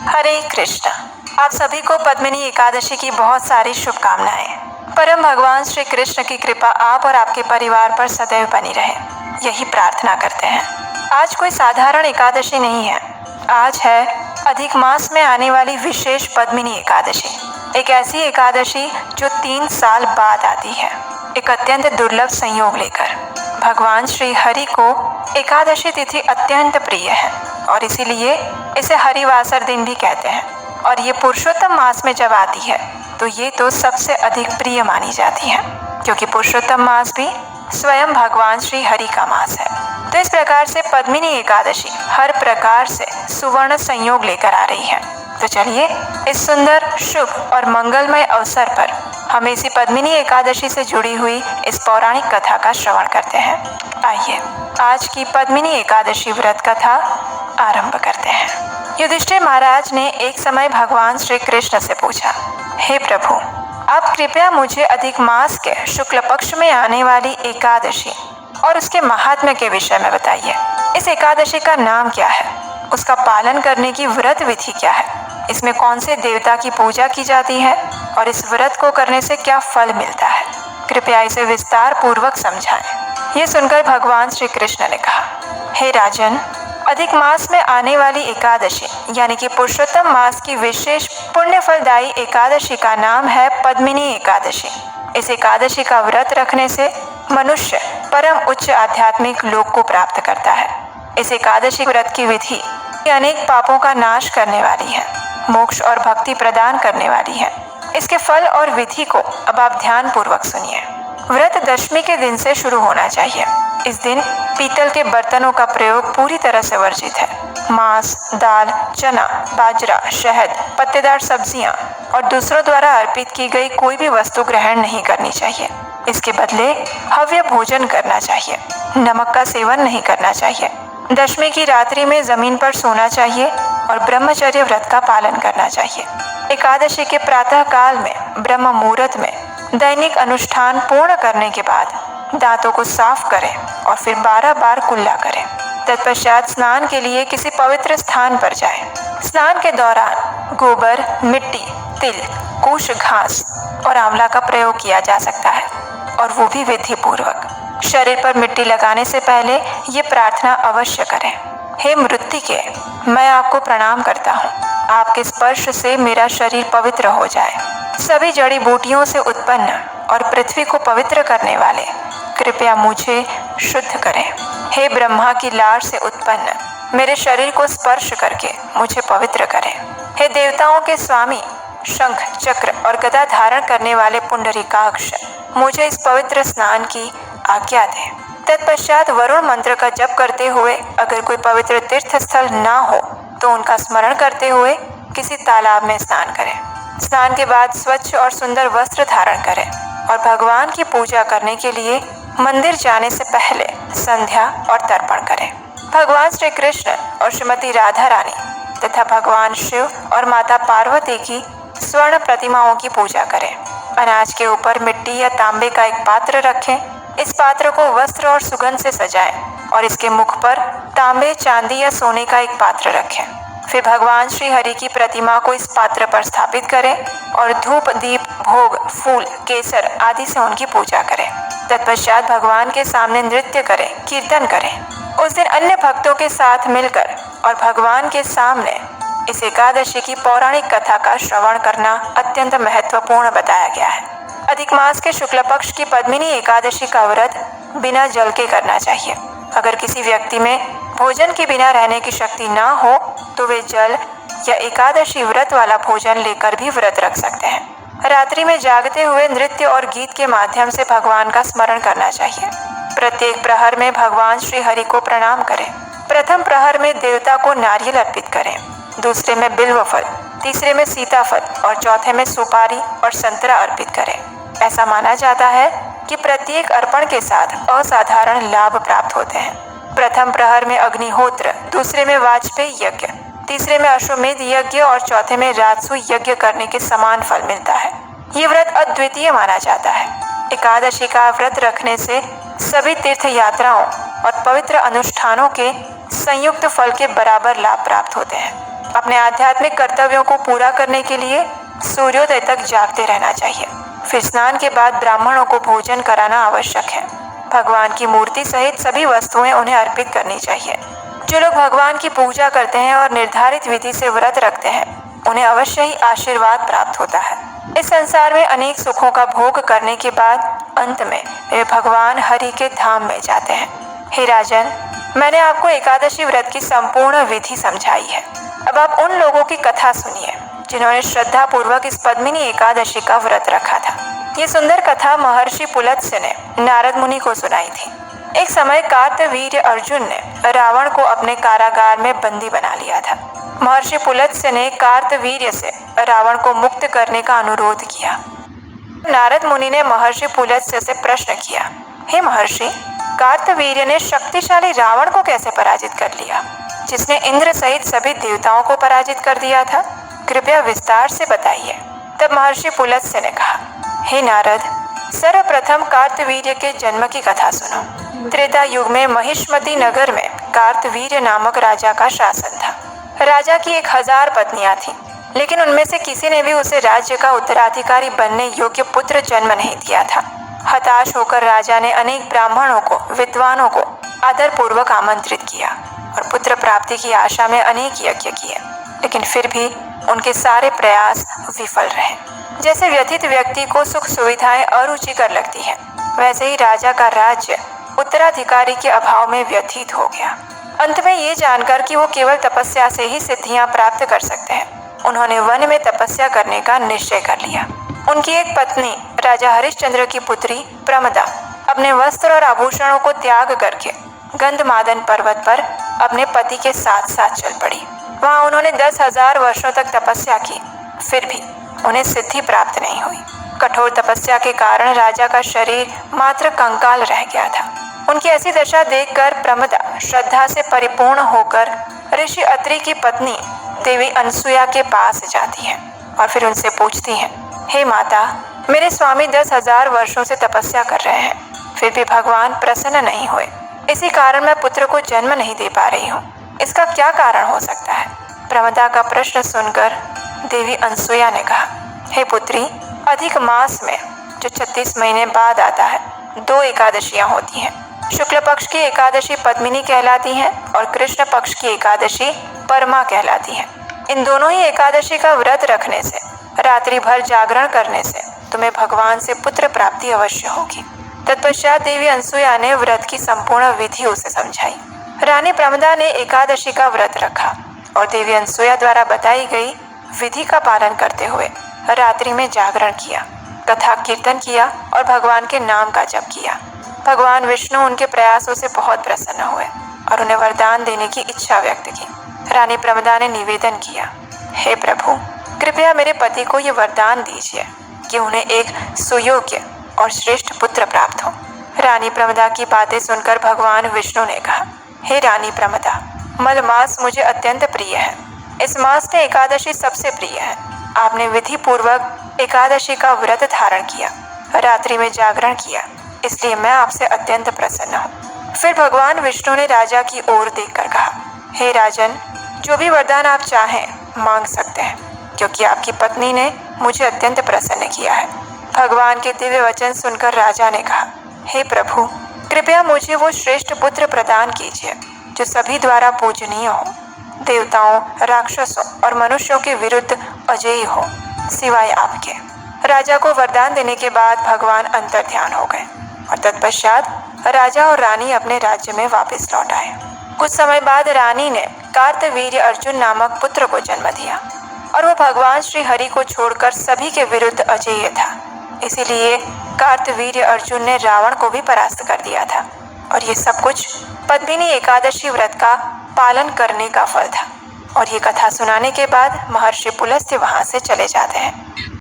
हरे कृष्णा। आप सभी को पद्मिनी एकादशी की बहुत सारी शुभकामनाएं। परम भगवान श्री कृष्ण की कृपा आप और आपके परिवार पर सदैव बनी रहे, यही प्रार्थना करते हैं। आज कोई साधारण एकादशी नहीं है। आज है अधिक मास में आने वाली विशेष पद्मिनी एकादशी। एक ऐसी एकादशी जो 3 साल बाद आती है, एक अत्यंत दुर्लभ संयोग लेकर। भगवान श्री हरि को एकादशी तिथि अत्यंत प्रिय है और इसीलिए इसे हरिवासर दिन भी कहते हैं। और ये पुरुषोत्तम मास में जब आती है तो ये तो सबसे अधिक प्रिय मानी जाती है, क्योंकि पुरुषोत्तम मास भी स्वयं भगवान श्री हरि का मास है। तो इस प्रकार से पद्मिनी एकादशी हर प्रकार से सुवर्ण संयोग लेकर आ रही है। तो चलिए इस सुंदर, शुभ और मंगलमय अवसर पर हम इसी पद्मिनी एकादशी से जुड़ी हुई इस पौराणिक कथा का श्रवण करते हैं। आइए आज की पद्मिनी एकादशी व्रत कथा आरंभ करते हैं। युधिष्ठिर महाराज ने एक समय भगवान श्री कृष्ण से पूछा, हे प्रभु, आप कृपया मुझे अधिक मास के शुक्ल पक्ष में आने वाली एकादशी और उसके महात्म्य के विषय में बताइए। इस एकादशी का नाम क्या है, उसका पालन करने की व्रत विधि क्या है, इसमें कौन से देवता की पूजा की जाती है और इस व्रत को करने से क्या फल मिलता है। कृपया इसे विस्तार पूर्वक समझाएं। ये सुनकर भगवान श्री कृष्ण ने कहा, हे राजन, अधिक मास में आने वाली एकादशी यानी कि पुरुषोत्तम मास की विशेष पुण्य फलदायी एकादशी का नाम है पद्मिनी एकादशी। इस एकादशी का व्रत रखने से मनुष्य परम उच्च आध्यात्मिक लोक को प्राप्त करता है। इस एकादशी व्रत की विधि अनेक पापों का नाश करने वाली है, मोक्ष और भक्ति प्रदान करने वाली है। इसके फल और विधि को अब आप ध्यान पूर्वक सुनिए। व्रत दशमी के दिन से शुरू होना चाहिए। इस दिन पीतल के बर्तनों का प्रयोग पूरी तरह से वर्जित है। मांस, दाल, चना, बाजरा, शहद, पत्तेदार सब्जियां और दूसरों द्वारा अर्पित की गई कोई भी वस्तु ग्रहण नहीं करनी चाहिए। इसके बदले हव्य भोजन करना चाहिए। नमक का सेवन नहीं करना चाहिए। दशमी की रात्रि में जमीन पर सोना चाहिए और ब्रह्मचर्य व्रत का पालन करना चाहिए। एकादशी के प्रातः काल में ब्रह्म मुहूर्त में दैनिक अनुष्ठान पूर्ण करने के बाद दांतों को साफ करें और फिर 12 बार कुल्ला करें। तत्पश्चात स्नान के लिए किसी पवित्र स्थान पर जाएं। स्नान के दौरान गोबर, मिट्टी, तिल, कुश घास और आंवला का प्रयोग किया जा सकता है, और वो भी विधि पूर्वक। शरीर पर मिट्टी लगाने से पहले ये प्रार्थना अवश्य करें, हे मृत्तिके, मैं आपको प्रणाम करता हूँ। आपके स्पर्श से मेरा शरीर पवित्र हो जाए। सभी जड़ी बूटियों से उत्पन्न और पृथ्वी को पवित्र करने वाले, कृपया मुझे शुद्ध करें। हे ब्रह्मा की लार से उत्पन्न मेरे शरीर को स्पर्श करके मुझे पवित्र करें। हे देवताओं के स्वामी, शंख, चक्र और गदा धारण करने वाले पुंडरीकाक्ष, मुझे इस पवित्र स्नान की आज्ञा दें। तत्पश्चात वरुण मंत्र का जप करते हुए अगर कोई पवित्र तीर्थ स्थल ना हो तो उनका स्मरण करते हुए किसी तालाब में स्नान करें। स्नान के बाद स्वच्छ और सुंदर वस्त्र धारण करें और भगवान की पूजा करने के लिए मंदिर जाने से पहले संध्या और तर्पण करें। भगवान श्री कृष्ण और श्रीमती राधा रानी तथा भगवान शिव और माता पार्वती की स्वर्ण प्रतिमाओं की पूजा करें। अनाज के ऊपर मिट्टी या तांबे का एक पात्र रखें। इस पात्र को वस्त्र और सुगंध से सजाएं और इसके मुख पर तांबे, चांदी या सोने का एक पात्र रखें। फिर भगवान श्री हरि की प्रतिमा को इस पात्र पर स्थापित करें और धूप, दीप, भोग, फूल, केसर आदि से उनकी पूजा करें। तत्पश्चात भगवान के सामने नृत्य करें, कीर्तन करें। उस दिन अन्य भक्तों के साथ मिलकर और भगवान के सामने इस एकादशी की पौराणिक कथा का श्रवण करना अत्यंत महत्वपूर्ण बताया गया है। अधिक मास के शुक्ल पक्ष की पद्मिनी एकादशी का व्रत बिना जल के करना चाहिए। अगर किसी व्यक्ति में भोजन के बिना रहने की शक्ति ना हो तो वे जल या एकादशी व्रत वाला भोजन लेकर भी व्रत रख सकते हैं। रात्रि में जागते हुए नृत्य और गीत के माध्यम से भगवान का स्मरण करना चाहिए। प्रत्येक प्रहर में भगवान श्री हरि को प्रणाम करें। प्रथम प्रहर में देवता को नारियल अर्पित करें, दूसरे में बिल्व फल, तीसरे में सीताफल और चौथे में सुपारी और संतरा अर्पित करें। ऐसा माना जाता है कि प्रत्येक अर्पण के साथ असाधारण लाभ प्राप्त होते हैं। प्रथम प्रहर में अग्निहोत्र, दूसरे में वाजपेयी यज्ञ, तीसरे में अश्वमेध यज्ञ और चौथे में राजसू यज्ञ करने के समान फल मिलता है। ये व्रत अद्वितीय माना जाता है। एकादशी का व्रत रखने से सभी तीर्थ यात्राओं और पवित्र अनुष्ठानों के संयुक्त फल के बराबर लाभ प्राप्त होते हैं। अपने आध्यात्मिक कर्तव्यों को पूरा करने के लिए सूर्योदय तक जागते रहना चाहिए। फिर स्नान के बाद ब्राह्मणों को भोजन कराना आवश्यक है। भगवान की मूर्ति सहित सभी वस्तुएं उन्हें अर्पित करनी चाहिए। जो लोग भगवान की पूजा करते हैं और निर्धारित विधि से व्रत रखते हैं, उन्हें अवश्य ही आशीर्वाद प्राप्त होता है। इस संसार में अनेक सुखों का भोग करने के बाद अंत में वे भगवान हरि के धाम में जाते हैं। हे राजन, मैंने आपको एकादशी व्रत की संपूर्ण विधि समझाई है। अब आप उन लोगों की कथा सुनिए जिन्होंने श्रद्धा पूर्वक इस पद्मिनी एकादशी का व्रत रखा था। ये सुंदर कथा महर्षि पुलत्स्य ने नारद मुनि को सुनाई थी। एक समय कार्तवीर्य अर्जुन ने रावण को अपने कारागार में बंदी बना लिया था। महर्षि पुलत्स्य ने कार्तवीर्य से रावण को मुक्त करने का अनुरोध किया। नारद मुनि ने महर्षि पुलत्स्य से प्रश्न किया, हे महर्षि, कार्तवीर्य ने शक्तिशाली रावण को कैसे पराजित कर लिया, जिसने इंद्र सहित सभी देवताओं को पराजित कर दिया था? कृपया विस्तार से बताइए। तब महर्षि पुलत्स्य ने कहा, हे नारद, सर्वप्रथम कार्तवीर्य के जन्म की कथा सुनो। त्रेता युग में महिष्मती नगर में कार्तवीर्य नामक राजा का शासन था। राजा की 1000 पत्नियां थीं, लेकिन उनमें से किसी ने भी उसे राज्य का उत्तराधिकारी बनने योग्य पुत्र जन्म नहीं दिया था। हताश होकर राजा ने अनेक ब्राह्मणों को, विद्वानों को आदरपूर्वक आमंत्रित किया और पुत्र प्राप्ति की आशा में अनेक यज्ञ किए, लेकिन फिर भी उनके सारे प्रयास विफल रहे। जैसे व्यथित व्यक्ति को सुख सुविधाएं अरुचिकर लगती हैं, वैसे ही राजा का राज्य उत्तराधिकारी के अभाव में व्यथित हो गया। अंत में ये जानकर कि वो केवल तपस्या से ही सिद्धियां प्राप्त कर सकते हैं, उन्होंने वन में तपस्या करने का निश्चय कर लिया। उनकी एक पत्नी राजा हरिश्चंद्र की पुत्री प्रमदा अपने वस्त्र और आभूषणों को त्याग करके गंधमादन पर्वत पर अपने पति के साथ साथ चल पड़ी। वहां उन्होंने 10,000 वर्षों तक तपस्या की, फिर भी उन्हें सिद्धि प्राप्त नहीं हुई। कठोर तपस्या के कारण राजा का शरीर मात्र कंकाल रह गया था। उनकी ऐसी दशा देखकर प्रमदा श्रद्धा से परिपूर्ण होकर ऋषि अत्रि की पत्नी देवी अनसुया के पास जाती है और फिर उनसे पूछती है, हे माता, मेरे स्वामी 10,000 वर्षों से तपस्या कर रहे हैं, फिर भी भगवान प्रसन्न नहीं हुए। इसी कारण मैं पुत्र को जन्म नहीं दे पा रही हूँ। इसका क्या कारण हो सकता है? प्रमदा का प्रश्न सुनकर देवी अनसुया ने कहा, हे पुत्री, अधिक मास में जो 36 महीने बाद आता है, 2 एकादशियां होती हैं। शुक्ल पक्ष की एकादशी पद्मिनी कहलाती है और कृष्ण पक्ष की एकादशी परमा कहलाती है। इन दोनों ही एकादशी का व्रत रखने से, रात्रि भर जागरण करने से तुम्हें भगवान से पुत्र प्राप्ति अवश्य होगी। तत्पश्चात देवी अनसुया ने व्रत की संपूर्ण विधि उसे समझाई। रानी प्रमदा ने एकादशी का व्रत रखा और देवी अनसुया द्वारा बताई गई विधि का पालन करते हुए रात्रि में जागरण किया, कथा कीर्तन किया और भगवान के नाम का जप किया। भगवान विष्णु उनके प्रयासों से बहुत प्रसन्न हुए और उन्हें वरदान देने की इच्छा व्यक्त की। रानी प्रमदा ने निवेदन किया, हे प्रभु, कृपया मेरे पति को ये वरदान दीजिए कि उन्हें एक सुयोग्य और श्रेष्ठ पुत्र प्राप्त हो। रानी प्रमदा की बातें सुनकर भगवान विष्णु ने कहा, हे रानी प्रमदा, मल मास मुझे अत्यंत प्रिय है। इस मास में एकादशी सबसे प्रिय है। आपने विधि पूर्वक एकादशी का व्रत धारण किया, रात्रि में जागरण किया, इसलिए मैं आपसे अत्यंत प्रसन्न हूँ। फिर भगवान विष्णु ने राजा की ओर देखकर कहा, हे राजन, जो भी वरदान आप चाहें मांग सकते हैं, क्योंकि आपकी पत्नी ने मुझे अत्यंत प्रसन्न किया है। भगवान के दिव्य वचन सुनकर राजा ने कहा, हे प्रभु, कृपया मुझे वो श्रेष्ठ पुत्र प्रदान कीजिए जो सभी द्वारा पूजनीय हो, देवताओं, राक्षसों और मनुष्यों के विरुद्ध अजेय हो, सिवाय आपके। राजा को वरदान देने के बाद भगवान अंतर्ध्यान हो गए और तत्पश्चात राजा और रानी अपने राज्य में वापस लौट आए। कुछ समय बाद रानी ने कार्तवीर्य अर्जुन नामक पुत्र को जन्म दिया और वो भगवान श्री हरि को छोड़कर सभी के विरुद्ध अजेय था। इसीलिए कार्तवीर्य अर्जुन ने रावण को भी परास्त कर दिया था और ये सब कुछ पद्मिनी एकादशी व्रत का पालन करने का फल था। और ये कथा सुनाने के बाद महर्षि पुलस्त्य वहां से चले जाते हैं।